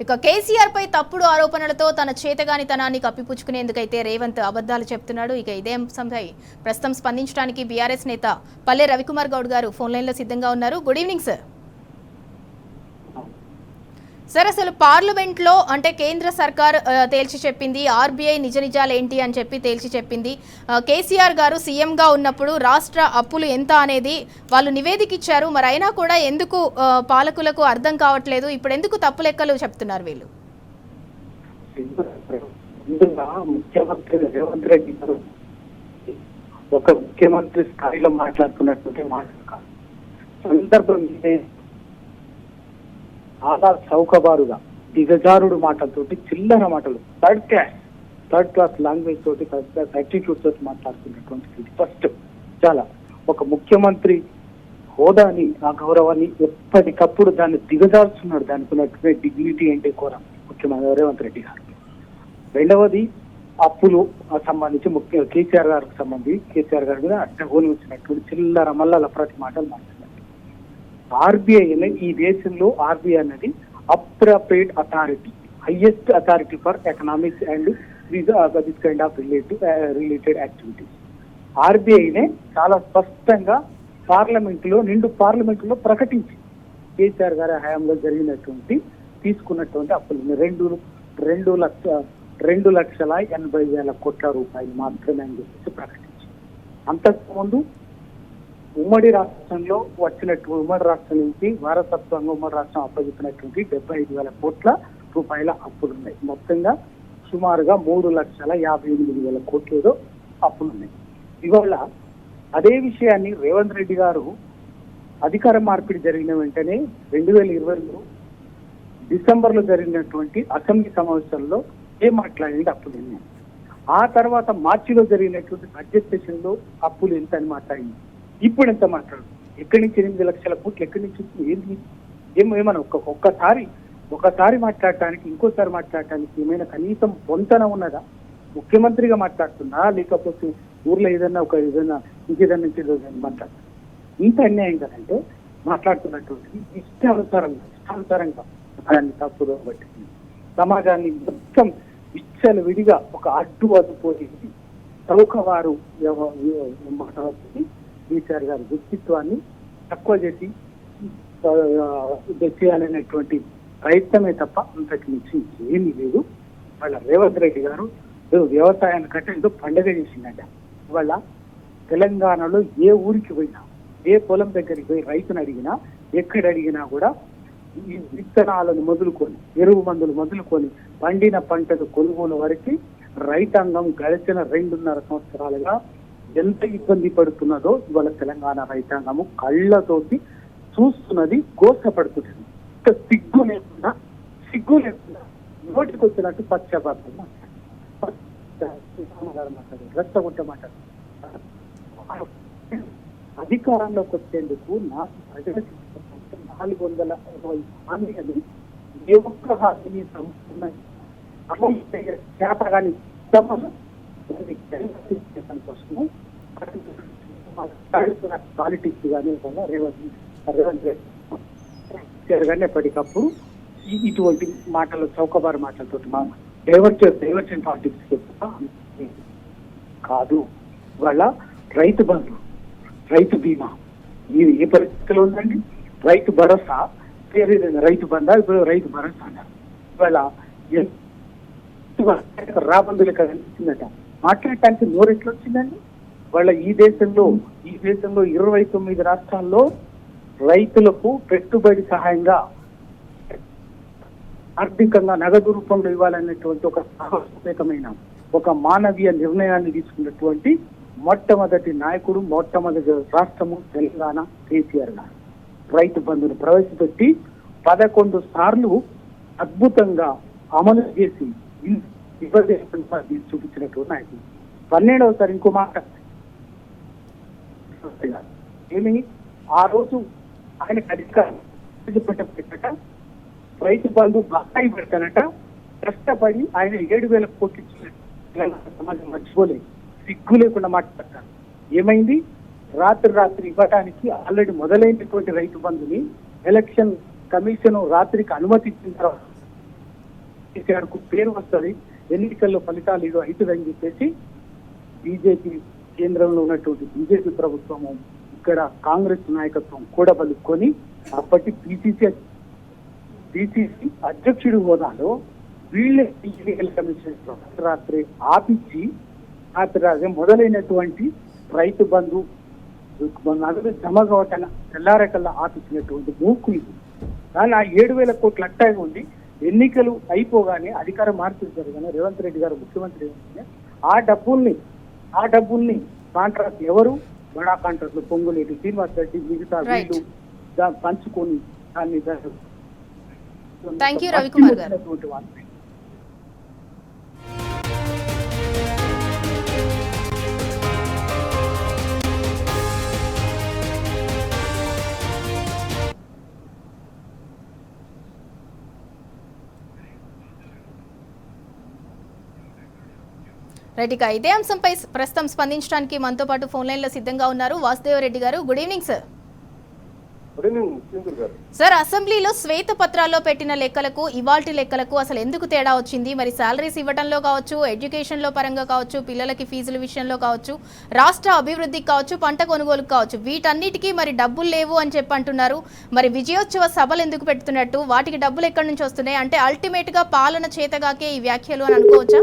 ఇక కేసీఆర్ పై తప్పుడు ఆరోపణలతో తన చేతగానితనాన్ని కప్పిపుచ్చుకునేందుకైతే రేవంత్ అబద్ధాలు చెప్తున్నాడు. ఇక ఇదే అంశంపై ప్రస్తుతం స్పందించడానికి బీఆర్ఎస్ నేత పల్లె రవికుమార్ గౌడ్ గారు ఫోన్ లైన్ లో సిద్ధంగా ఉన్నారు. Good evening sir. సార్, అసలు పార్లమెంట్ లో అంటే కేంద్ర సర్కార్ తేల్చి చెప్పింది, ఆర్బీఐ నిజ నిజాలు ఏంటి అని చెప్పి తేల్చి చెప్పింది. కేసీఆర్ గారు సీఎంగా ఉన్నప్పుడు రాష్ట్ర అప్పులు ఎంత అనేది వాళ్ళు నివేదిక ఇచ్చారు. మరి అయినా కూడా ఎందుకు పాలకులకు అర్థం కావట్లేదు? ఇప్పుడు ఎందుకు తప్పు లెక్కలు చెప్తున్నారు వీళ్ళు? ముఖ్యమంత్రి రేవంత్ రెడ్డి గారు ఒక ముఖ్యమంత్రి స్థాయిలో మాట్లాడుతున్నటువంటి మాట సందర్భం ఆదా చౌకబారుగా దిగజారుడు మాటలతోటి చిల్లర మాటలు థర్డ్ క్లాస్ లాంగ్వేజ్ తోటి థర్డ్ క్లాస్ యాటిట్యూడ్ తోటి మాట్లాడుతున్నటువంటి ఫస్ట్ చాలా ఒక ముఖ్యమంత్రి హోదాని ఆ గౌరవాన్ని ఎప్పటికప్పుడు దాన్ని దిగజారుస్తున్నాడు. దానికి ఉన్నటువంటి డిగ్నిటీ అంటే కోరం ముఖ్యమంత్రి రేవంత్ రెడ్డి గారు. రెండవది అప్పులు సంబంధించి ముఖ్య కేసీఆర్ గారికి సంబంధించి కేసీఆర్ గారి మీద అడ్డగోని వచ్చినటువంటి చిల్లర మల్లల ప్రతి మాటలు మాట్లాడుతున్నారు. ఆర్బీఐ ఈ దేశంలో ఆర్బీఐ అనేది appropriate authority, highest authority for economics and this kind of related activities. ఆర్బీఐనే చాలా స్పష్టంగా నిండు పార్లమెంటులో ప్రకటించి కేసీఆర్ గారి హయాంలో జరిగినటువంటి తీసుకున్నటువంటి అప్పులు 2,80,000 కోట్ల రూపాయలు మాత్రమే అని చెప్పేసి ప్రకటించి, అంతకుముందు ఉమ్మడి రాష్ట్రంలో ఉమ్మడి రాష్ట్రం నుంచి వారసత్వంగా ఉమ్మడి రాష్ట్రం అప్పచెప్పినటువంటి 75,000 కోట్ల రూపాయల అప్పులున్నాయి. మొత్తంగా సుమారుగా 3,58,000 కోట్ల అప్పులున్నాయి. ఇవాళ అదే విషయాన్ని రేవంత్ రెడ్డి గారు అధికార మార్పిడి జరిగిన వెంటనే 2020లో డిసెంబర్లో జరిగినటువంటి అసెంబ్లీ సమావేశాల్లో ఏం మాట్లాడింది అప్పులు. ఆ తర్వాత మార్చిలో జరిగినటువంటి బడ్జెట్ సెషన్ లో అప్పులు ఎంత అని మాట్లాడింది. ఇప్పుడు ఎంత మాట్లాడు? ఎక్కడి నుంచి 8 లక్షల కోట్లు ఎక్కడి నుంచి ఏంటి? ఏమైనా ఒకసారి మాట్లాడటానికి ఇంకోసారి మాట్లాడటానికి ఏమైనా కనీసం పొంతన ఉన్నదా? ముఖ్యమంత్రిగా మాట్లాడుతున్నా లేకపోతే ఊర్లో ఏదైనా ఇంకేదన్నా మాట్లాడుతున్నా? ఇంత అన్యాయం కదంటే మాట్లాడుతున్నటువంటి ఇష్టానుసారంగా దాన్ని తప్పుదో పట్టింది. సమాజాన్ని మొత్తం విడిగా ఒక అడ్డుపోయి చౌకవారు కేసీఆర్ గారి వ్యక్తిత్వాన్ని తక్కువ చేసి చేయాలనేటువంటి ప్రయత్నమే తప్ప అంతకు మించి ఏమీ లేదు. వాళ్ళ రేవంత్ రెడ్డి గారు వ్యవసాయాన్ని కంటే ఏదో పండుగ చేసిందట. వాళ్ళ తెలంగాణలో ఏ ఊరికి పోయినా, ఏ పొలం దగ్గరికి పోయి రైతును అడిగినా, ఎక్కడ అడిగినా కూడా ఈ విత్తనాలను మొదలుకొని, ఎరువు మందులు మొదలుకొని, పండిన పంటలు కొనుగోలు వరకు రైతాంగం గడిచిన 2.5 సంవత్సరాలుగా ఎంత ఇబ్బంది పడుతున్నదో ఇవాళ తెలంగాణ రైతాంగము కళ్ళతోటి చూస్తున్నది, గోసపడుతున్నది. సిగ్గు లేకుండా నోటికి వచ్చినట్టు పశ్చాత్తాపం మాట్లాడారు, రెచ్చగొట్ట మాట్లాడారు. అధికారంలోకి వచ్చేందుకు నాకు ప్రజలకు 420 హామీలు ఏ ఒక్క హామీని సంపూర్ణ అమలు చేత కానీ కోసము పాలిటిక్స్ కానీ రేవంత్ రెడ్డి ఎప్పటికప్పుడు ఇటువంటి మాటలు చౌకబారు మాటలతో డైవర్షన్ పాలిటిక్స్ చెప్తా కాదు. వాళ్ళ రైతు బంధు, రైతు బీమా ఇది ఏ పరిస్థితిలో ఉందండి? రైతు భరోసా రైతు బంధా, ఇప్పుడు రైతు భరోసా అన్నారు. ఇవాళ రాబందులు కదా అనిపించిందట. మాట్లాడటానికి నోరు ఎట్లా వచ్చిందండి? వాళ్ళ ఈ దేశంలో 29 రాష్ట్రాల్లో రైతులకు పెట్టుబడి సహాయంగా ఆర్థికంగా నగదు రూపంలో ఇవ్వాలనేటువంటి ఒక సాహసోపేతమైన ఒక మానవీయ నిర్ణయాన్ని తీసుకున్నటువంటి మొట్టమొదటి నాయకుడు, మొట్టమొదటి రాష్ట్రము తెలంగాణ కేసీఆర్ గారు. రైతు బంధును ప్రవేశపెట్టి 11 సార్లు అద్భుతంగా అమలు చేసి చూపించినటువంటి నాయకుడు. 12వసారి ఇంకో మాట ఏమి, ఆ రోజు ఆయనకు అధికారం పెట్టట, రైతు బంధు బకాయి పెడతానట, కష్టపడి ఆయన 7,000 కోట్లు సమాజం మర్చిపోలేదు, సిగ్గు లేకుండా మాట్లాడతారు. ఏమైంది? రాత్రి ఇవ్వడానికి ఆల్రెడీ మొదలైనటువంటి రైతు బంధుని ఎలక్షన్ కమిషన్ రాత్రికి అనుమతి ఇచ్చిన తర్వాత కేసీఆర్ కు పేరు వస్తుంది, ఎన్నికల్లో ఫలితాలు ఇది అవుతుందని చెప్పేసి బీజేపీ కేంద్రంలో ఉన్నటువంటి బీజేపీ ప్రభుత్వము ఇక్కడ కాంగ్రెస్ నాయకత్వం కూడబలుక్కొని అప్పటి పిసిసి అధ్యక్షుడి హోదాలో వీళ్ళే ఎన్నికల కమిషన్ రాత్రి ఆపించి రాత్రి మొదలైనటువంటి రైతు బంధు నగదు జమ కావటం తెల్లారకల్లా ఆపించినటువంటి మూకులు. కానీ ఆ 7,000 కోట్లు అట్టాగే ఉంది. ఎన్నికలు అయిపోగానే అధికారం మార్చేశారు కానీ రేవంత్ రెడ్డి గారు ముఖ్యమంత్రి ఆ డబ్బుల్ని కాంట్రాక్ట్ ఎవరు బడా కాంట్రాక్ట్లు పొంగులేటి శ్రీనివాస్ రెడ్డి మిగతా వీళ్ళు పంచుకొని దాన్ని థ్యాంక్ యూ రవికుమార్ గారు. రైట్, ఇక ఇదే అంశంపై ప్రస్తుతం స్పందించడానికి మనతో పాటు ఫోన్ లైన్ లో సిద్ధంగా ఉన్నారు వాసుదేవరెడ్డి గారు. Good evening sir. సార్, అసెంబ్లీలో శ్వేత పత్రాల్లో పెట్టిన లెక్కలకు ఇవాల్టి లెక్కలకు అసలు ఎందుకు తేడా వచ్చింది? మరి శాలరీస్ ఇవ్వడంలో కావచ్చు, ఎడ్యుకేషన్ లో పరంగా కావచ్చు, పిల్లలకి ఫీజుల విషయంలో కావచ్చు, రాష్ట్ర అభివృద్ధికి కావచ్చు, పంట కొనుగోలుకు కావచ్చు, వీటన్నిటికీ మరి డబ్బులు లేవు అని చెప్పి అంటున్నారు. మరి విజయోత్సవ సభలు ఎందుకు పెడుతున్నట్టు, వాటికి డబ్బులు ఎక్కడి నుంచి వస్తున్నాయి అంటే అల్టిమేట్ గా పాలన చేతగాకే ఈ వ్యాఖ్యలు అని అనుకోవచ్చా?